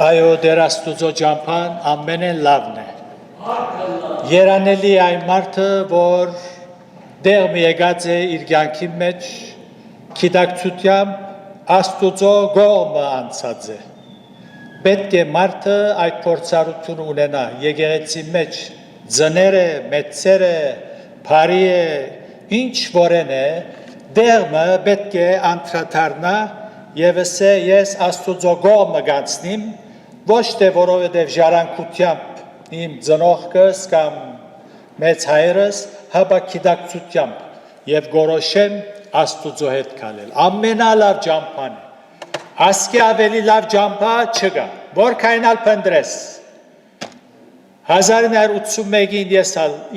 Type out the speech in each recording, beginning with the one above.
Այո, դեր Աստուծո ջամփան ամենեն լավն է։ Երանելի այն մարդը, որ դեղ մի եկած է իր կյանքի մեջ, գիտակցությամբ Աստուծո կողմը անցած է։ Պետք է մարդը այդ փորձառությունը ունենա եկեղեցի մեջ, ձները, մեծերը, բարի է, ինչ որեն է, դեղը պետք է անդրադառնա եւ ասե ես Աստուծո կողմը գանցնիմ, ոչ թե որովհետև ժառանգությամբ իմ ծնողքս կամ մեծ հայրս, հապա գիտակցությամբ եւ գորոշեմ Աստուծո հետ քալել։ Ամենալավ ջամփան է։ Ասկի ավելի լավ ջամփա չկա։ Որքանալ փնդրես։ 1981-ին ես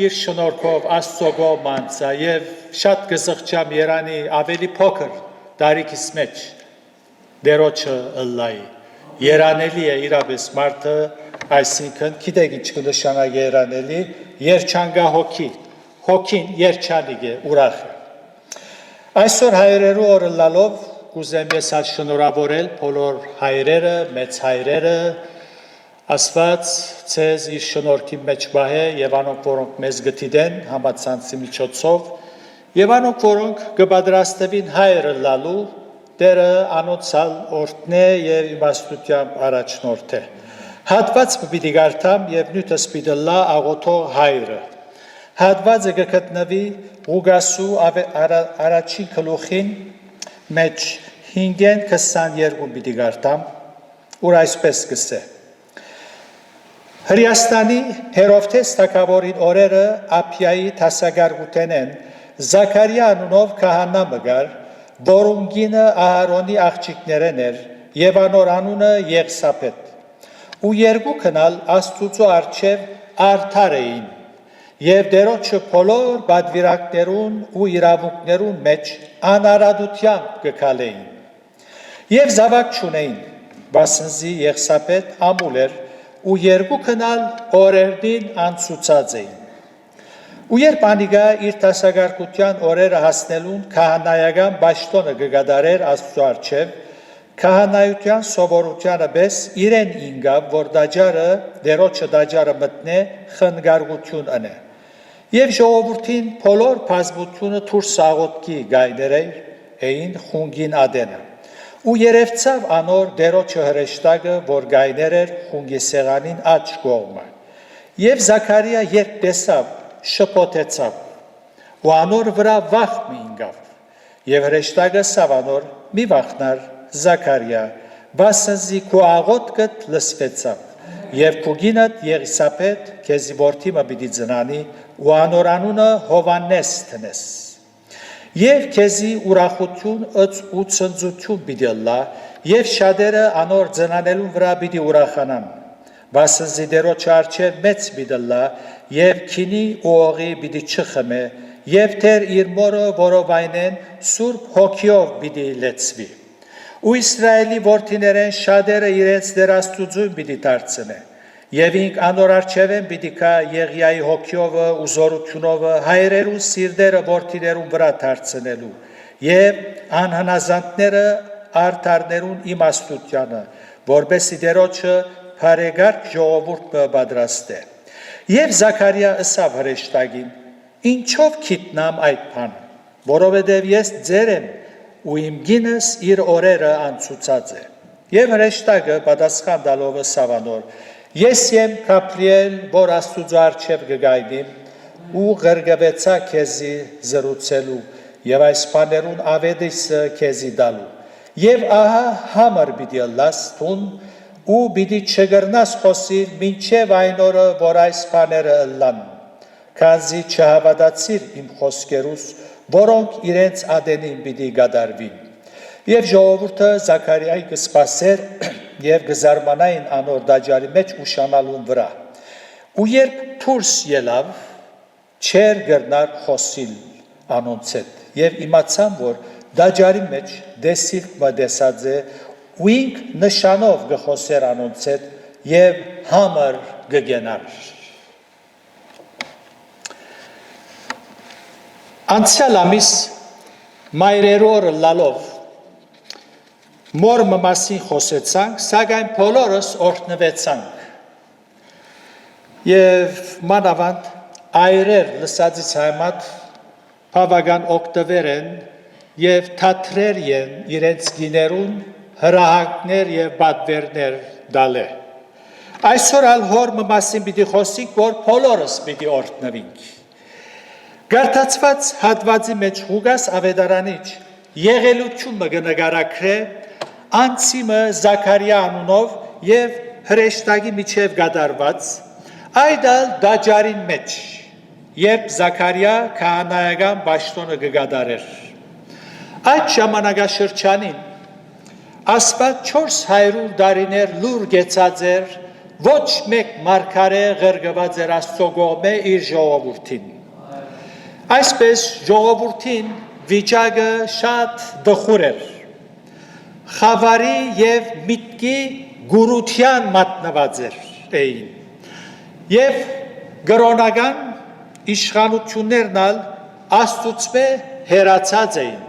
իր շնորհքով Աստծո կողմ անցա եւ շատ կզղջամ Երանի ավելի փոքր տարիքիս մեջ դերոջը ըլլայի։ Երանելի է իրապես մարդը, այսինքն գիտեք ինչ կնշանակի երանելի, երջանկա հոգի, հոգին երջանիկ է, ուրախ է։ Այսօր հայրերու օրը լալով կուզեմ ես շնորհավորել բոլոր հայրերը, մեծ հայրերը, Աստված ցեզ իր շնորհքի մեջ բահե եւ անոնք որոնք մեզ գտիդեն համացանցի միջոցով եւ անոնք որոնք կպատրաստվին հայրը լալու Դերը անոցալ օրտնե եւ իմաստությամբ առաջնորդ է։ Հատված պիտի գարտամ եւ նյութս պիտի լա աղոթող հայրը։ Հատվածը կգտնվի Ղուգասու առաջին գլուխին մեջ 5:22 պիտի գարտամ, ուր այսպես կսե։ Հրեաստանի Հերովթես թագավորին օրերը Ափիայի տասագարգութեն են Զաքարիա անունով քահանա մգար որում գինը Ահարոնի աղջիկներն էր եւ անոր անունը Եղսապետ ու երկու քնալ Աստուծո արչեւ արդար էին եւ դերոջը բոլոր բադվիրակներուն ու իրավունքներուն մեջ անարադությամբ կքալեին եւ զավակ չունեին բասնզի Եղսապետ ամուլ էր ու երկու քնալ օրերդին անցուցած էին Ու երբ անիգա իր տասագարկության օրերը հասնելուն քահանայական ճաշտոնը կգադարեր Աստծո առջև, քահանայության սովորությանը պես իրեն ինգավ, որ դաջարը, դերոջը դաջարը մտնե խնգարգություն ընե։ Եվ ժողովրդին բոլոր բազմությունը դուրս աղոթքի գայներեր էին խունգին ադենը։ Ու երևցավ անոր դերոջը հրեշտակը, որ գայներ էր խունգի սեղանին աջ կողմը։ Եվ Զաքարիա երբ տեսավ շփոթեցավ ու անոր վրա վախ մի ինգավ եւ հրեշտակը սավանոր մի վախնար Զաքարիա վասնզի քո աղոթքդ լսվեցավ եւ քո գինդ Եղիսապետ քեզի որդիմը պիտի ծնանի ու անոր անունը Հովանես տնես եւ քեզի ուրախություն ու ցնծություն պիտի լա եւ շատերը անոր ծնանելուն վրա պիտի ուրախանան Վասնզի դերոջ արջև մեծ բիդլա և քինի ու օղի բիդի չխմե և թեր իր մորը որովայնեն սուրբ հոգիով բիդի լեցվի։ Ու Իսրայելի որդիներեն շատերը իրենց դեր Աստուծուն բիդի դարձնե և ինք անոր արջևեն բիդի կա Եղիայի հոգիովը ու զորությունովը հայրերու սիրտերը որդիներուն վրա դարձնելու և անհնազանդները արդարներուն իմաստությանը որբեսի դերոջը Փարեգարկ ժողովուրդը պատրաստ է։ Եվ Զաքարիա ըսավ հրեշտակին. Ինչով քիտնամ այդ բանը, որովհետև ես ձեր եմ ու իմ գինս իր օրերը անցուցած է։ Եվ հրեշտակը պատասխան տալով ըսավ անոր. Ես եմ Գաբրիել, որ Աստուծո առջև կգայդիմ ու ղրգվեցա քեզի զրուցելու եւ այս բաներուն ավետիսը քեզի տալու։ Եվ ահա համր պիտի լաս տուն ու պիտի չգրնաս խոսիր մինչև այն օրը, որ այս բաները ըլլան, քանզի չհավատացիր իմ խոսքերուս, որոնք իրենց ադենին պիտի գադարվին։ Եվ ժողովուրդը Զաքարիայի կսպասեր եւ կզարմանային անոր դաջարի մեջ ուշանալուն վրա։ Ու երբ դուրս ելավ, չեր գրնար խոսիլ անոնց հետ եւ իմացան, որ դաջարի մեջ դեսիլ մտեսած է ու ինք նշանով գխոսեր անոնց հետ և համր գգենար։ Անցյալ ամիս մայրերու օրը լալով մորմը մասին խոսեցանք, սակայն բոլորս օրհնվեցանք։ Եվ մանավանդ այրեր լսածից համատ բավական օգտվեր են եւ թատրեր են իրենց գիներուն հրահանգներ եւ պատվերներ դալե։ Այսօր ալ հորմը մասին պիտի խոսենք, որ բոլորս պիտի օրհնվենք։ Գարտացված հատվածի մեջ Ղուկաս ավետարանիչ եղելությունը կնկարագրե անցիմը Զաքարիա անունով եւ հրեշտակի միջև կատարված այդալ դաջարին մեջ, երբ Զաքարիա քահանայական պաշտոնը կկատարեր։ Այդ ժամանակաշրջանին Աստված 400 տարիներ լուր գեցած էր, ոչ մեկ մարգարե ղրկված էր Աստծո կողմէ իր ժողովրդին։ Այսպես ժողովրդին վիճակը շատ դխուր էր, խավարի եւ միտքի գուրության մատնված էին, եւ կրոնական իշխանություններն ալ Աստծուծմե հերացած էին։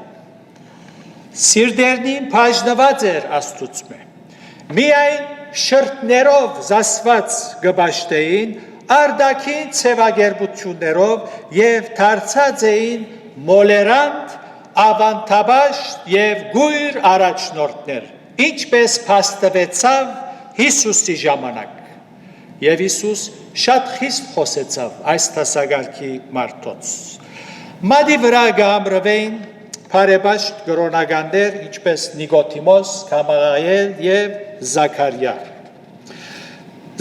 Սիրտերնին բաժնված էր Աստծուծմե։ Միայն շրթներով զասված կպաշտեին, արդակին ցևագերբություններով եւ դարձած էին մոլերանտ, ավանդաբաշտ եւ գույր առաջնորդներ, ինչպես փաստվեցավ Հիսուսի ժամանակ։ Եվ Հիսուս շատ խիստ խոսեցավ այս տասագարքի մարդոց։ Մադի վրա կհամրվեին բարեպաշտ կրոնականներ, ինչպես Նիկոդիմոս, Գամալիել եւ Զաքարիա։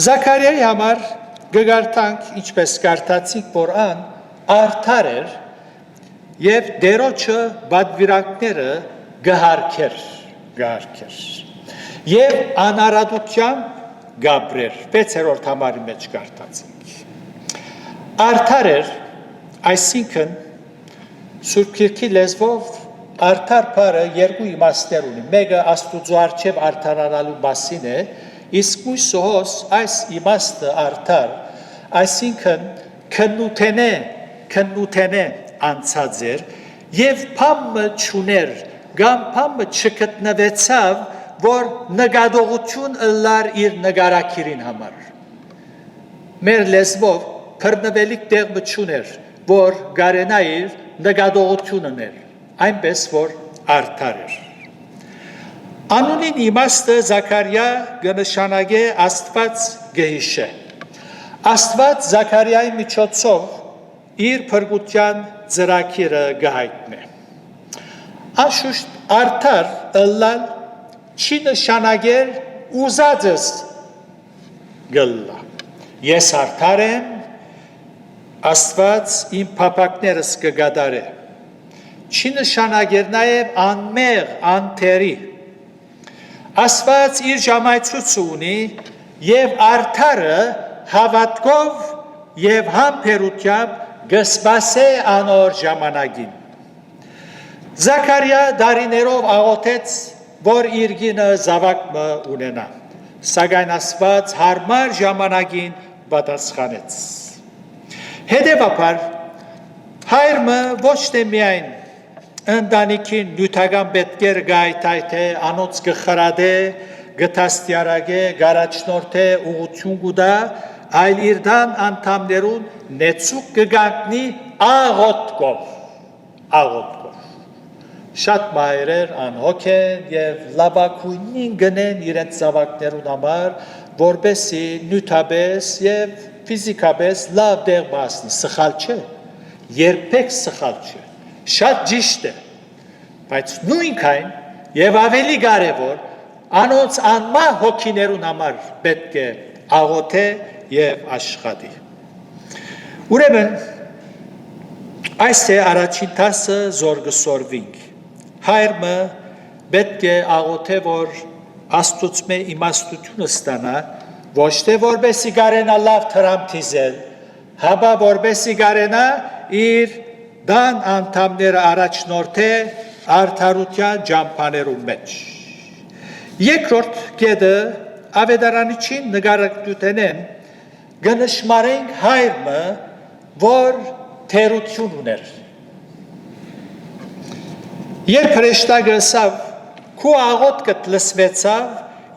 Զաքարիայի համար կգարտանք, ինչպես կարդացինք, որ ան արդար էր եւ դերոջը բադվիրանքները գահարքեր եւ անարադության գաբրեր 6-րդ համարի մեջ կարդացինք։ Արդար էր, այսինքն Սուրբ Գիրքի լեզվով արդար բառը երկու իմաստներ ունի։ Մեկը Աստուծո առջև արդարանալու մասին է, իսկ մյուսոհոս այս իմաստը արդար, այսինքն քննութենե անցած էր եւ փամը չուներ, կամ փամը չգտնվեցավ, որ նկատողություն ըլլար իր նկարակիրին համար։ Մեր լեզվով բռնվելիք տեղ չուներ, որ գարենայր նկատողություն ուներ, այնպես որ արդար էր։ Անունին իմաստը Զաքարիա կնշանակե Աստված գհիշե։ Աստված Զաքարիայի միջոցով իր փրկության ծրագիրը կհայտնե։ Անշուշտ արդար ըլլալ չի նշանակեր ուզածս գլլա։ Ես արդար եմ, Աստված իմ փափակներս կգադարե։ Չի նշանակեր նաև անմեղ, անթերի։ Աստված իր ժամայցուցը ունի եւ արդարը հավատքով եւ համբերությամբ կսպասե անոր ժամանակին։ Զաքարիա դարիներով աղոթեց, որ իր գինը զավակ ունենա, սակայն Աստված հարմար ժամանակին պատասխանեց։ Հետևաբար հայրը ոչ թե միայն ընտանիքին նյութական պետքեր գայթայթե, անոնց կխրադե, գտաստիարագե, գարաչնորթե, ուղություն գուդա, այլ իր դան անդամներուն նեցուկ կգանքնի աղոտքով։ Շատ մայրեր անհոգ են եւ լավագույնին գնեն իրենց զավակներուն համար, որպեսզի նյութապես եւ ֆիզիկապես լավ դեղ մասնի, սխալ չէ, երբեք սխալ չէ, շատ ճիշտ է, բայց նույնքան եւ ավելի կարեւոր անոնց անմահ հոգիներուն համար պետք է աղոթե եւ աշխատի։ Ուրեմն այս է առաջին տասը զորգսորվինք։ Հայրը պետք է աղոթե, որ Աստծուծմե իմաստությունը ստանա, ոչ թե որպեսի կարենա լավ թրամթիզել, հապա որպեսի կարենա իր դան անդամները առաջնորդե արդարության ճամփաներու մեջ։ Երկրորդ կետը ավետարանիչին նկարագրութենեն կնշմարենք հայրը, որ թերություն ուներ։ Երբ հրեշտակը ասավ քու աղոթքդ լսվեցավ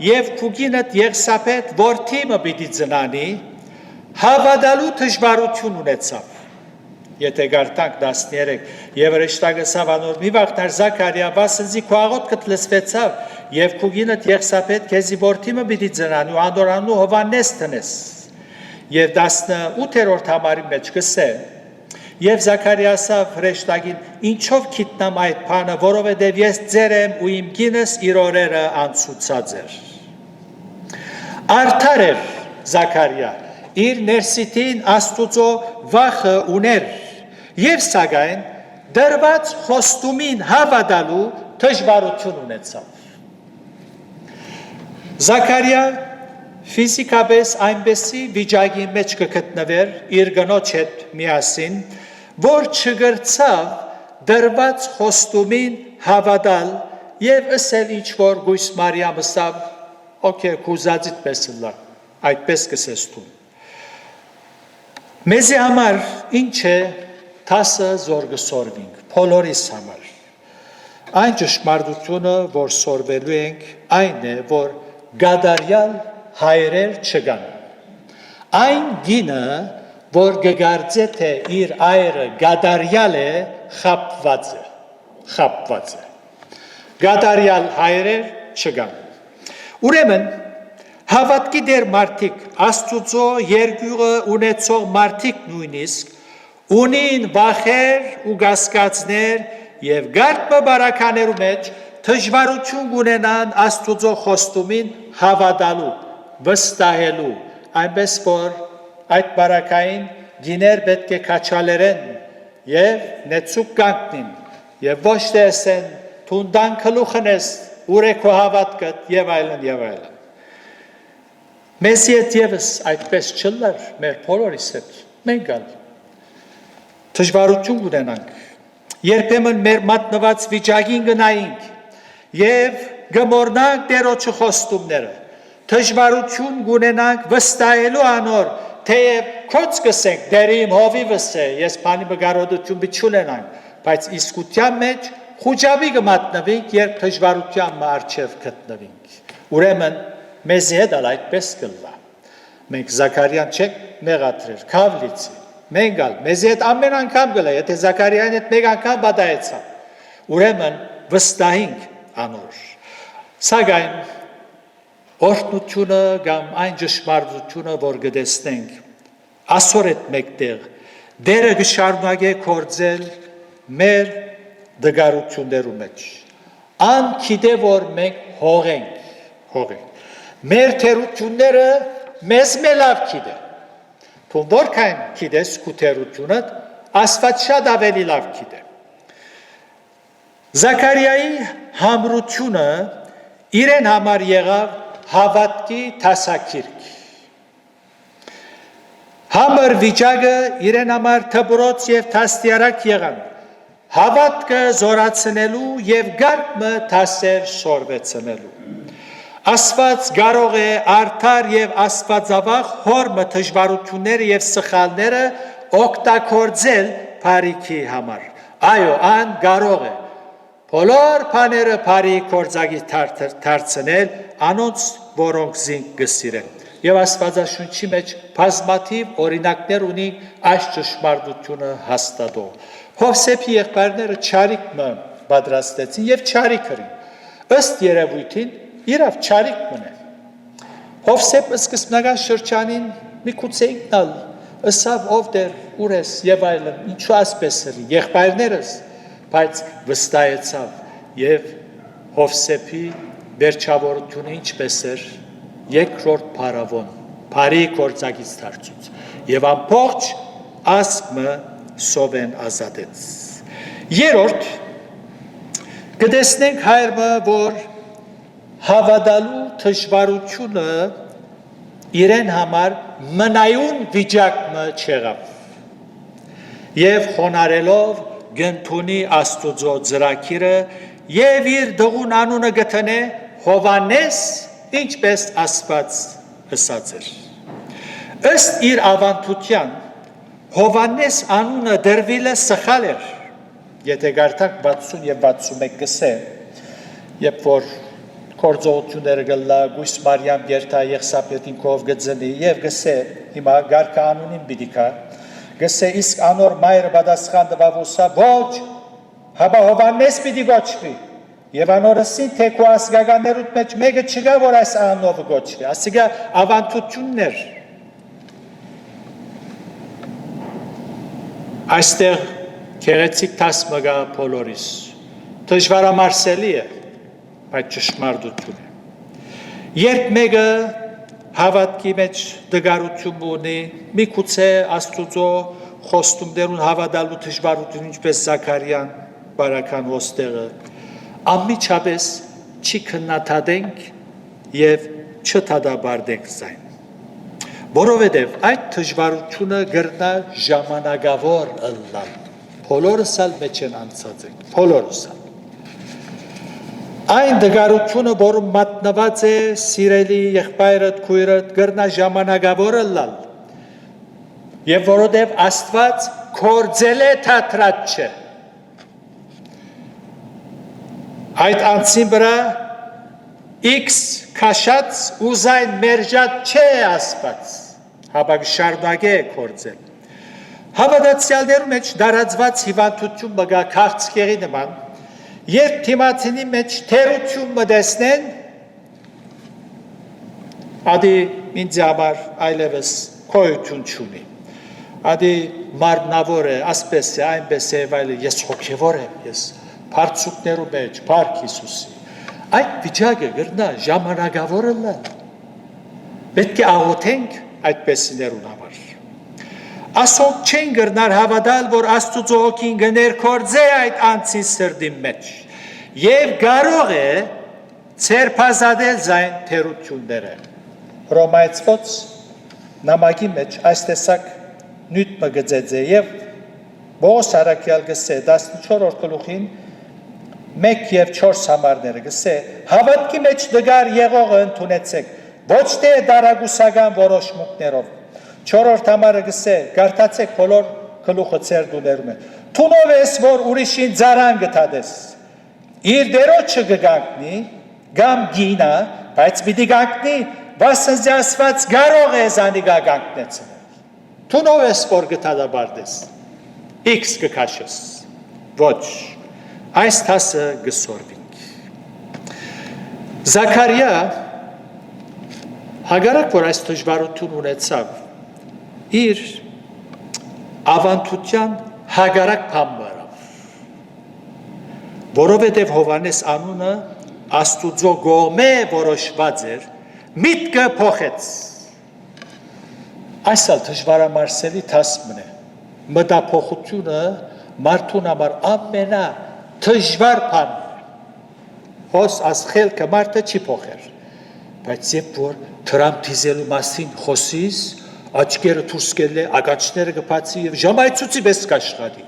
եւ քու գինդ Եղսապետ որդիմը պիտի ծնանի, հավատալու դժվարություն ունեցավ։ Եթե գարտանք 13 եւ հրեշտակսավ անոր մի վաղտար Զաքարիա վասնզի քու աղոթքդ լսվեցավ եւ քու գինդ Եղսապետ քեզի որդիմը պիտի ծնանի ու անդորանու Հովանես տնես։ Եվ 18-րդ համարի մեջ կսե եւ Զաքարիասավ հրեշտակին ինչով գիտնամ այդ բանը, որովհետեւ ես ձեր եմ ու իմ գինս իր օրերը անցուցած էր։ Արդար էր Զաքարիա, իր ներսիտին Աստուծո վախը ուներ եւ սակայն դրված խոստումին հավատալու դժվարություն ունեցավ։ Զաքարիա ֆիզիկապես այնպեսի վիճակի մեջ կգտնվեր իր գնոջ հետ միասին, որ չգրցավ դրված խոստումին հավատալ եւ ասել ինչ որ գույս Մարիամը սավ օքեյ կուզածիտ պեսլա այդպես կսես դու մեզի համար ինչ է տասը զոր գսորվինք բոլորիս համար այն ճշմարտությունը որ սորվելու ենք այն է որ գադարյալ հայրեր չգան այն գինը որ գգարձե թե իր այրը գադարյալ է խապված է գադարյալ հայրեր չգան ուրեմն հավատքի դեր մարդիկ Աստուծո երկյուղը ունեցող մարդիկ նույնիսկ ունին վախեր ու գասկածներ եւ գարդը բարականերու մեջ դժվարություն ունենան Աստուծո խոստումին հավատալու վստահելու այնպես որ այդ բարակային գիներ պետք է քաչալերեն եւ նեցուկ կանգնին եւ ոչ թե ասեն թունդան քլուխնես ուրեքո հավատքդ եւ այլն մեզ եւս այդպես չլար մեր բոլորիս հետ մենք ալ դժվարություն ունենանք երբեմն մեր մատնված վիճակին գնայինք եւ գմորնանք Տերոջը խոստումները դժվարություն ունենանք վստահելու անոր թեև քոց կսենք դերիմ հովիվս է ես բանի բգարոդություն չունենանք բայց իսկության մեջ խոճաբի կմատնվենք երբ դժվարության մարչև գտնվենք ուրեմն մեզ հետ այդպես կլա մենք Զաքարիան չեք մեղադրել քավլիցի մենք ալ մեզ հետ ամեն անգամ գլա եթե Զաքարիան հետ մեկ անգամ բադայեցա ուրեմն վստահենք անոր սակայն օրհնությունը կամ այն ճշմարտությունը որ գտեսնենք ասոր հետ մեկտեղ դերը գշարունակե կործել մեր դգարություններու մեջ ան գիտե որ մենք հողենք մեր թերությունները մեզ մելավ գիտե Թու որքան գիտես քու թերությունդ Աստված շատ ավելի լավ գիտե Զաքարիայի համրությունը իրեն համար եղավ հավատքի տասակիրք Համր վիճակը իրեն համար թբրոց եւ թաստիարակ եղան հավատքը զորացնելու եւ գարմը տասեր սորվեցնելու Աստված կարող է արդար եւ աստվածավախ հորմը դժվարությունները եւ սխալները օգտագործել բարիքի համար այո ան կարող է բոլոր բաները բարի կորձակի դարձնել անոնց որոնք զինք գսիրեն եւ Աստվածաշունչի մեջ բազմաթիվ օրինակներ ունի այս ճշմարտությունը հաստատող Հովսեփի եղբայրները չարիք մը պատրաստեցին եւ չարիք կրին ըստ երևույթին իրավ չարիք մնե Հովսեփ սկզբնական շրջանին մի քուցե ինքնալ ըսավ ով դեր ուրես եւ այլն ինչու ասպես էր եղբայրներս բայց վստահեցավ եւ Հովսեփի վերջավորությունը ինչպես էր երկրորդ փարավոն բարի կորձակից դարձուց եւ ամբողջ ասկը սովեն ազատեց երրորդ գտեսնենք հայրը որ հավատալու դժվարությունը իրեն համար մնայուն վիճակը չեղավ եւ խոնարելով գնթունի Աստուծո ծրագիրը եւ իր դողուն անունը գտնե Հովանես ինչպես Աստված ասած էր ըստ իր ավանդության Հովանես անունը դրվել է սխալ էր եթե գարտանք 60 եւ 61 գսե երբ որ կորձողությունները գլա գույս Մարիամ երթա Եղսապետին կով գծնի եւ գսե հիմա գարկա անունին բիդիկա գսե իսկ անոր մայրը պատասխան տվավուսա ոչ հաբա Հովանես պիտի գոչվի եւ անորսին թե քո ասգականներուտ մեջ մեկը չկա որ այս անունով գոչվի ասիկա ավանդություններ այստեղ քերեցիկ տասը գա բոլորիս դժվարամարսելի է բայց ճշմարտություն է երբ մեկը հավատքի մեջ դգարություն ունի միգուցե Աստծո խոստումներուն հավատալու դժվարություն ինչպես Զաքարիան բարական ոստեղը անմիջապես չի քննադատենք եւ չդադարենք զայն որովհետեւ այդ դժվարությունը գրնա ժամանակավոր ըլլալ բոլորս ալ մեջ են անցած ենք բոլորս Այն դգարությունը, որում մատնված է սիրելի եղբայրդ, քույրդ, գրնա ժամանակավորը լալ, և որովհետև Աստված կործել է թատրած չէ։ Այդ անձին վրա X քաշած ուզայն մերժած չէ Աստված, հապա շարունակե է կործել։ Հավատացյալներու մեջ դարածված հիվանդություն մգա քաղցկեղի նման, Երբ թիմացինի մեջ թերություն մտեսնեն, ադի ինձ համար այլևս կոյություն չունի, ադի մարմնավոր է, ասպես է, այնպես է, այլ ես հոգևոր եմ, ես բարձուկներու մեջ, Փառք Հիսուսի, այդ վիճակը գրնա ժամանակավորը լալ, պետք է աղոթենք այդպեսիներուն համար, ասոք չեն գրնար հավատալ, որ Աստուծո հոգին գներկործե այդ անձի սրդի մեջ և կարող է ցերպազադել զայն թերությունները։ Հռոմայացված նամակի մեջ այս տեսակ նյութ մգծեց է և Պողոս առաքյալ գսե 14-րդ գլուխին 1 և 4 համարները գսե հավատքի մեջ դգար եղողը ընդունեցեք, ոչ թե դարագուսական որոշմունքներով 4-րդ համարը գսե, գարտացեք բոլոր գլուխը ծեր դուներում է, թունով ես, որ ուրիշին ձարան գտադես, իր դերոչը գգանքնի, գամ գինա, բայց պիտի գանքնի, վասնզի Աստված կարող է զանի գագանքնեցնել, թունով ես, որ գտադաբարդես, X գկաշես, ոչ, այս թասը գսորվինք։ Զաքարիա, հագարակ, որ այս դժվարություն ունեցավ, իր ավանդության հագարակ պամբարավ, որովհետև Հովանես անունը Աստուծո գողմե որոշված էր, միտքը փոխեց։ Այս ալ դժվարամարսելի թասմն է, մտափոխությունը մարդուն համար ամենա դժվար բանն է, հոս ասխելքը մարդը չի փոխեր, բայց երբ որ դրամ դիզելու մասին խոսիս, աչքերը դուրս կելը, ականջները կբացի և ժամայցուցի պես կաշխատի։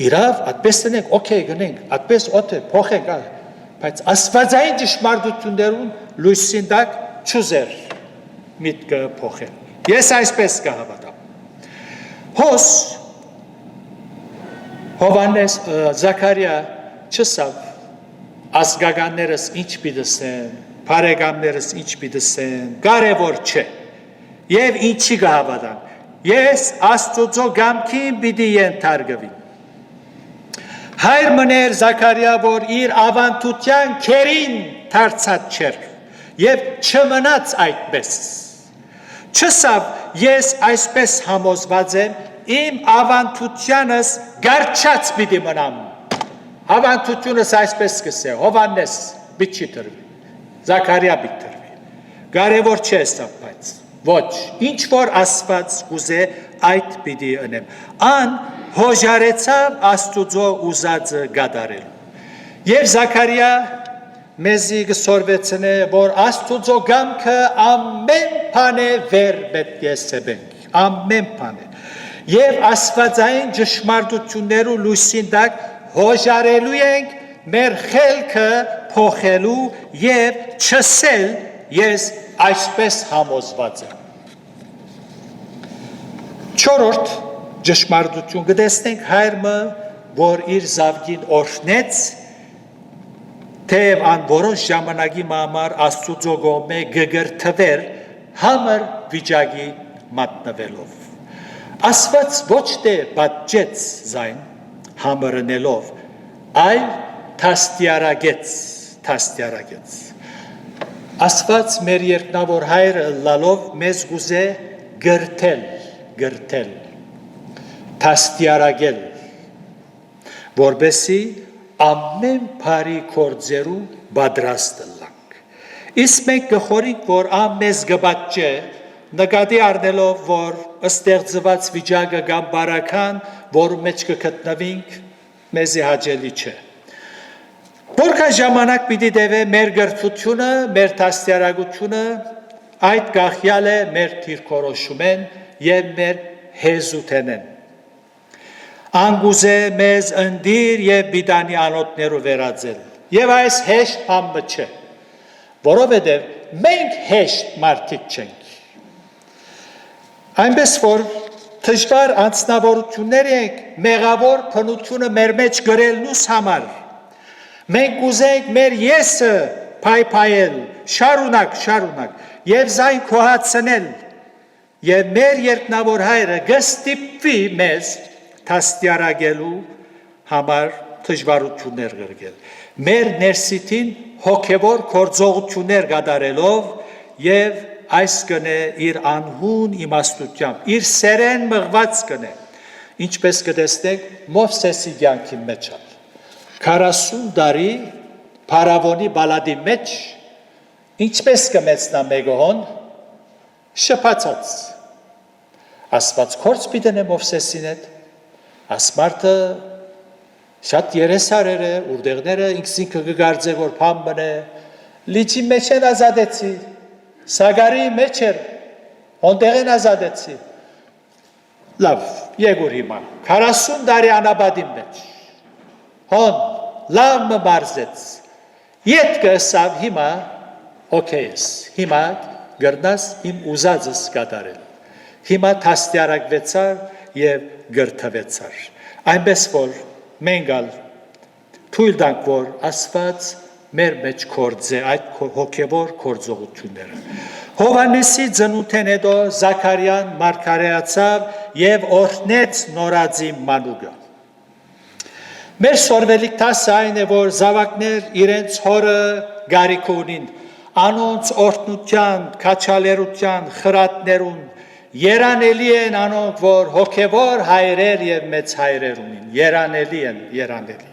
Իրավ, այդպես տնենք, օքեյ գնենք, այդպես օթե, փոխենք, բայց աստվածային ճշմարտություններուն լույսին տակ չուզեր միտքը փոխել։ Ես այսպես կհավատամ։ Հոս Հովանես Զաքարիա չսավ ազգականներս ինչ պիտեսեն, բարեկամներս ինչ պիտեսեն, կարևոր չէ։ Եվ ինչի կհավատան, ես Աստուծո գամքին պիտի ենթարկվին։ Հայր մներ Զաքարիա, որ իր ավանդության քերին դարձած չէր, և չմնաց այդպես։ Չսավ, ես այսպես համոզված եմ, իմ ավանդությանս գարչած պիտի մնամ։ Ավանդությունս այսպես կսե, Հովանես պիտի տրվի, Զաքարիա պիտի տրվի։ Կարևոր չէ սա, բայց ոչ, ինչ որ Աստված ուզե այդ պիտի ընեմ։ Ան հոժարեցավ Աստուծո ուզածը գադարելու։ Եվ Զաքարիա մեզի գսորվեցնե, որ Աստուծո գամքը ամեն բան է վեր պետք է սեբենք, ամեն բան է։ Եվ աստվածային ճշմարտություններու լույսին տակ հոժարելու ենք մեր խելքը փոխելու եւ չսել ես այսպես համոզված եմ։ Չորրորդ ճշմարտություն կտեսնենք հայրը, որ իր զավգին օրհնեց թեև ան որոշ ժամանակի համար Աստուծո կողմէ գգրթվեր համր վիճակի մատնվելով։ Աստված ոչ թե պատճեց զայն համրնելով, այլ թաստիարակեց։ Աստված մեր երկնավոր հայրը լալով մեզ գուզե գրթել, թաստիարակել, որբեսի ամեն բարի գործերու պատրաստ լանք։ Իսկ մենք գխորինք, որ մեզ գբաճե, նկատի առնելով, որ ստեղծված վիճակը կամ բարական, որ մեջ կգտնվենք, մեզի հաճելի չէ։ Որքան ժամանակ պիտի տևե մեր գրթությունը, մեր թաստիարակությունը, այդ գախյալ է մեր դիրքորոշումեն եւ մեր հեզութենեն։ Անգուզե մեզ ընդիր եւ բիդանի անոթներու վերածել։ Եվ այս հեշտ համը չէ, որովհետեւ մենք հեշտ մարդիկ չենք։ Այնպես որ դժվար անձնավորություններ ենք մեղավոր բնությունը մեր մեջ գրելնուս համար։ Մենք ուզենք մեր եսը փայփայել, շարունակ եւ զայն քոհացնել եւ մեր երկնավոր հայրը գստիպվի մեզ թաստիարակելու համար դժվարություններ գրել։ Մեր ներսիտին հոգևոր գործողություններ կատարելով եւ այս կնե իր անհուն իմաստությամբ, իր սերեն մղված կնե, ինչպես կտեսնենք Մովսեսի կյանքի մեջ 40 տարի փարավոնի բալադի մեջ, ինչպես կմեցնա մեկոհոն, շփացած։ Աստված քորձ պիտենե Մովսեսին հետ, ասմարտը շատ երեսարեր է, ուրդեղները ինքսինքը կգարձե, որ պամբն է, լիչի մեջ են ազադեցի, սագարի մեջ էր, հոնդեղ են ազադեցի։ Լավ, եգուր հիմա, 40 տարի անաբադի մեջ, հոն, լավ մը մարզեց, ետքը ասավ հիմա, օքեյ ես, հիմա գրնաս իմ ուզածս կատարել, հիմա թաստիարակվեցար և գրթվեցար, այնպես որ մենք ալ թույլ տանք, որ Աստված մեր մեջ գործե այդ հոգևոր գործողությունները։ Հովհաննեսի ծնունդեն հետո Զաքարիան մարգարեացավ եւ օրհնեց նորածի մանուկը։ Մեր սորվելիք տասը այն է, որ զավակներ իրենց հորը գարիք ունին, անոնց օրհնության, քաջալերության, խրատներուն երանելի են անոնք, որ հոգևոր հայրեր եւ մեծ հայրեր ունին, երանելի։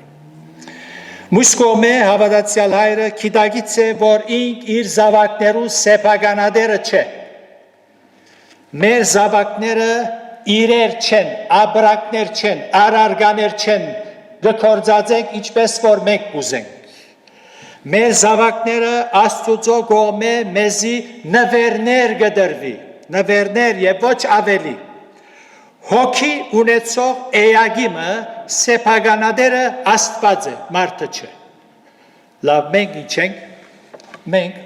Մյուս կողմէ հավատացյալ հայրը գիտակից է, որ ինք իր զավակներու սեփականատերը չէ։ Մեր զավակները իրեր չեն, աբրակներ չեն, արարգաներ չեն, գործածենք ինչպես որ մենք կուզենք։ Մեր զավակները Աստուծո կողմէ մեզի նվերներ կդրվի, նվերներ եւ ոչ ավելի։ Հոգի ունեցող էագիմը սեփականատերը Աստված է, մարդը չէ։ Լավ, մենք ինչ ենք, մենք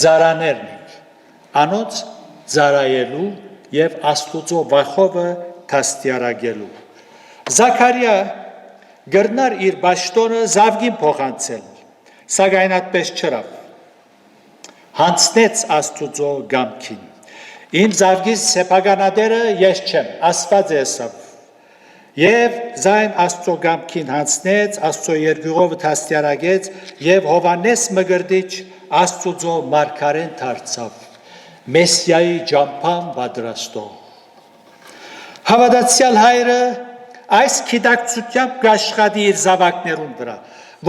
ծառաներն ենք, անոնց ծառայելու եւ Աստուծո վախովը թաստիարակելու։ Զաքարիա գրնար իր բաշտոնը զավգին փոխանցել, սակայն այդպես չրավ։ Հանցնեց Աստուծո գամքին։ Իմ զավգիս սեփականատերը ես չեմ, Աստված է ասավ։ Եվ զայն Աստծո գամքին հանցնեց, Աստծո երկյուղով թաստիարակեց եւ Հովհաննես Մկրտիչ Աստուծո մարգարեն դարձավ, Մեսիայի ճամփան պատրաստող։ Հավատացյալ հայրը այս գիտակցությամբ կաշխատի իր զավակներուն վրա,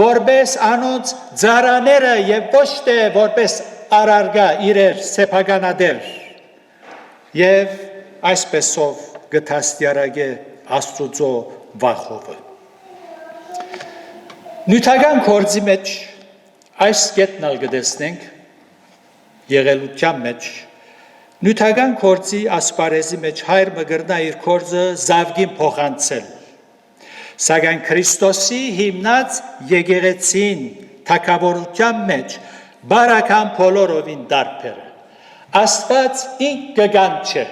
որպես անոնց ծառաները եւ ոչ թե որպես արարգա իրեր սեփականատեր։ Եվ այսպեսով գտաստիարակե Աստուծո վախովը։ Նյութական գործի մեջ այս կետն ալ գտեսնենք եղելության մեջ, նյութական գործի ասպարեզի մեջ հայր մգրնա իր գործը զավգին փոխանցել, սակայն Քրիստոսի հիմնած եկեղեցին թագավորության մեջ բարական բոլորովին դարբեր է։ Աստված ինք կգան չէ,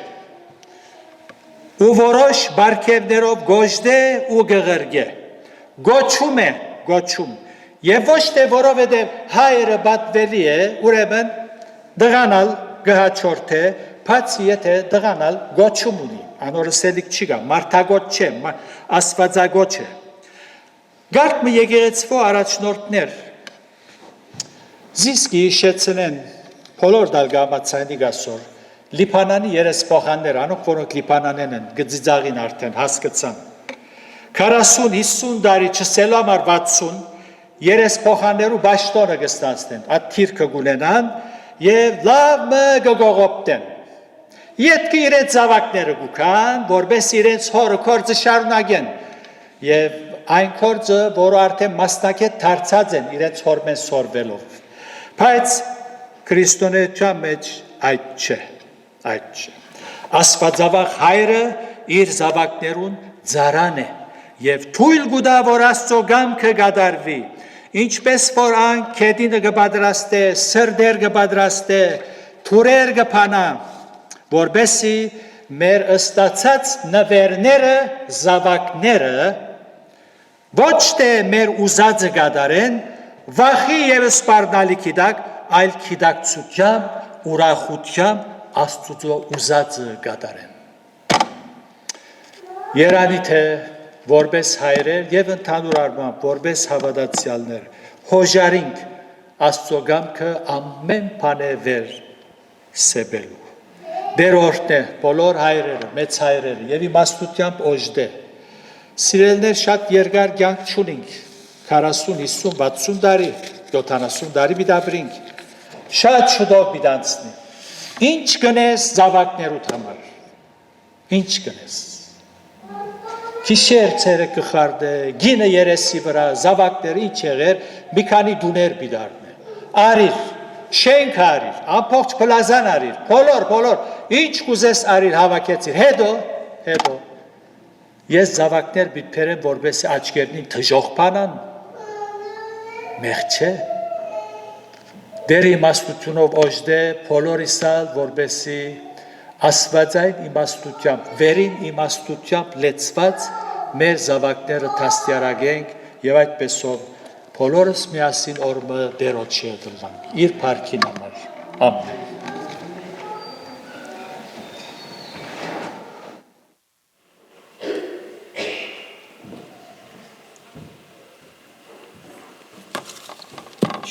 ու որոշ բարգևներով գոժդե ու գղրգե, գոչում է, Եվ ոչ թե որովհետև հայերը պատվելի է, ուրեմն դղանալ գհաչորդ է, բացի եթե դղանալ գոչում ունի, անորսելիք չի գա, մարդագոչ չէ, աստվածագոչ է։ Գարկ մի եկեղեցվո առաջնորդներ զիսկի հիշեցնեն բոլոր դալգամացայնի գասոր, Լիբանանի երեսփոխաններ, անոնք որոնք Լիբանանեն են, գծիծաղին արդեն հասկացան։ 40-50 տարի չսելու համար 60 երեսփոխաններու բաշտոնը կստացնեն, այդ թիրքը գունենան եւ լավ մը գողոպտեն։ Ետք իրենց զավակները գուքան, որպես իրենց հորը կորձը շարունակեն եւ այն կորձը, որը արդեն մասնակետ դարձած են իրենց հորմեն սորվելով։ Բայց քրիստոնեության մեջ այդ չէ, այդ չէ։ Աստվածավախ հայրը իր զավակներուն ծառան է եւ թույլ գուտա որ Աստծո գամքը գադարվի, ինչպես որ ան քեդինը կպատրաստե, սրդեր կպատրաստե, թուրեր կփանա, որբեսի մեր ըստացած նվերները, զավակները ոչ թե մեր ուզածը գադարեն, վախի եւ սպառնալիքի դակ, այլ քիդակցությամբ, ուրախությամբ Աստծո ուզածը գադարեն։ Երանի թե որպես հայրեր եւ ընդհանուր առմամբ որպես հավատացյալներ հոժարինք Աստծո գամքը ամեն բանը վեր սեբելու։ Դեր օրհնե բոլոր հայրերը, մեծ հայրերը եւ իմաստությամբ օժդե։ Սիրելներ շատ երկար կյանք չունենք, 40, 50, 60 տարի, 70 տարի բիդաբրինք, շատ շուտով բիդանցնի։ Ինչ կնես զավակներուդ համար, ինչ կնես։ Քիշեր ցերը կխարդե, գինը երեսի վրա, զավակները ինչ եղեր, մի քանի դուներ բիդարնե։ Արիր, շենք արիր, ամբողջ պլազան արիր, բոլոր, ինչ կուզես արիր հավաքեցիր, հետո ես զավակներ բիդբերեմ, որպես աչկերնին թժող բանան, մեղ չէ, դեր իմաստությունով օժդե, բոլորիսալ, որպեսի աստվածային իմաստությամբ, վերին իմաստությամբ լեցված մեր զավակները թաստիարագենք և այդպեսով բոլորս միասին օրմը դերոչի դլվանք, իր պարքին համար, ամեն։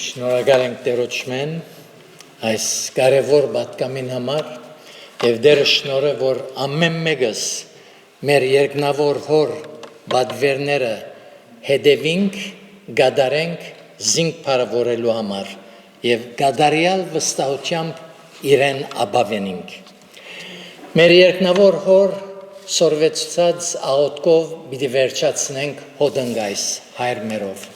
Շնորհակալ ենք Տերոջմեն այս կարևոր պատգամին համար եւ դերը շնորհը որ ամեն մեկս մեր երկնավոր հոր բադվերները հետևենք, գադարենք զինք փառավորելու համար եւ գադարյալ վստահությամբ իրեն ապավենենք։ Մեր երկնավոր հոր սորվեցած աղոթքով պիտի վերջացնենք հոդնգայս հայր մերով։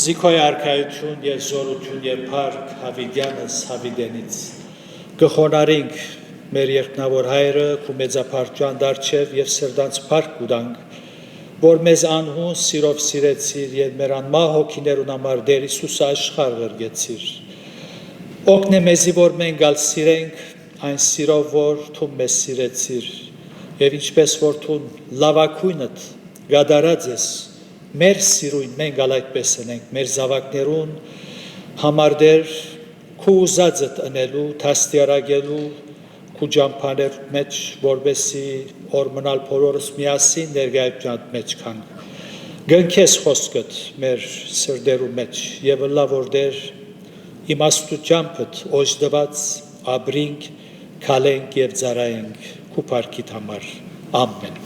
Զիքոյ արքայություն եւ զորություն եւ փառք Հավիդյանս Հավիդենից գխոնարինք մեր երկնավոր հայրը քու մեծափառճան դարչև եւ սրտանց փառք կուտանք որ մեզ անհուն սիրով սիրեցիր եւ մեր անմահ հոգիներուն համար Տեր Հիսուսը աշխարհ գրգեցիր օգնե մեզի որ մենք գալ սիրենք այն սիրով որ դու մեզ սիրեցիր եւ ինչպես որ դու լավակույնդ գադարած ես մեր սիրույն մենք գալ այդպես ենք մեր զավակներուն համար Տեր քու ուզածդ անելու թաստիարակելու քու ջամփաներ մեջ որբեսի օրմնալ փորորս միասին ներգայացած մեջ քանք գնքես խոսքդ մեր սրդերու մեջ եւ լավ որ Տեր իմաստությամբ օժդված ապրինք քալենք եւ ծարայենք քու փառքիդ համար ամեն